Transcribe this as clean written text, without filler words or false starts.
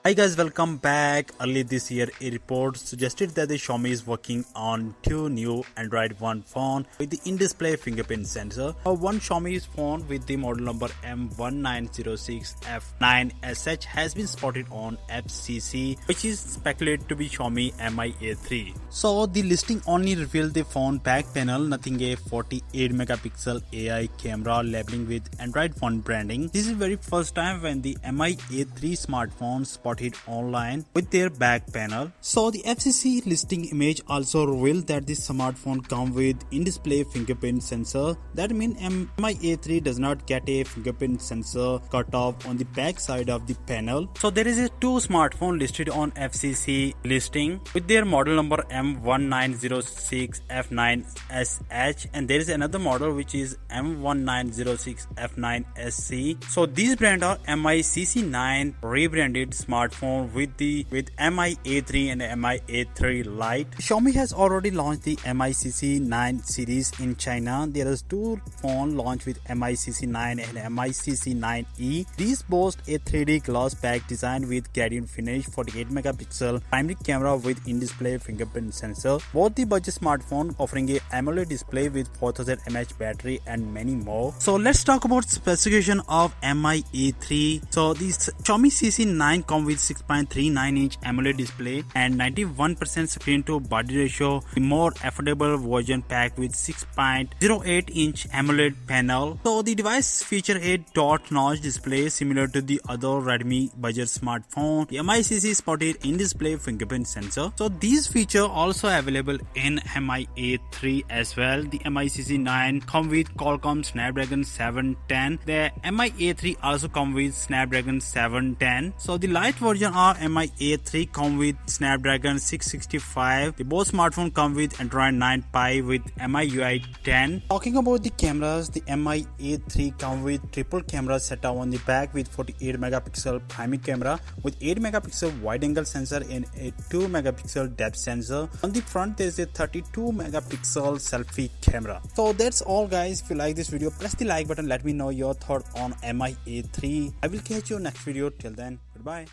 Hi guys, welcome back. Early this year, a report suggested that the Xiaomi is working on two new Android One phone with the in-display fingerprint sensor. One Xiaomi phone with the model number M1906F9SH has been spotted on FCC, which is speculated to be Xiaomi Mi A3. So the listing only revealed the phone back panel, nothing a 48 megapixel AI camera labeling with Android One branding. This is the very first time when the Mi A3 smartphone spotted online with their back panel. So the FCC listing image also revealed that this smartphone comes with in-display fingerprint sensor. That means Mi A3 does not get a fingerprint sensor cut off on the back side of the panel. So there is a two smartphone listed on FCC listing with their model number M1906F9SH, and there is another model which is M1906F9SC. So these brands are Mi CC9 rebranded smartphone with Mi A3 and Mi A3 Lite. Xiaomi has already launched the Mi CC9 series in China. There is two phones launched with Mi CC9 and Mi CC9E. These boast a 3D glass back design with gradient finish, 48 megapixel primary camera with in-display fingerprint sensor. Both the budget smartphone offering a AMOLED display with 4000 mAh battery and many more. So let's talk about specification of Mi A3. So this Xiaomi CC9 comes with 6.39-inch AMOLED display and 91% screen to body ratio. The more affordable version packed with 6.08-inch AMOLED panel. So the device features a dot notch display similar to the other Redmi budget smartphone. The Mi CC spotted in-display fingerprint sensor. So these features also available in Mi A3 as well. The Mi CC9 come with Qualcomm Snapdragon 710. The Mi A3 also come with Snapdragon 710. So the light version of Mi A3 come with Snapdragon 665. The both smartphones come with Android 9 Pie with MIUI 10. Talking about the cameras, the Mi A3 come with triple camera setup on the back with 48 megapixel primary camera with 8 megapixel wide angle sensor and a 2 megapixel depth sensor. On the front there is a 32 megapixel selfie camera. So that's all guys. If you like this video, press the like button. Let me know your thought on Mi A3. I will catch you next video. Till then, goodbye.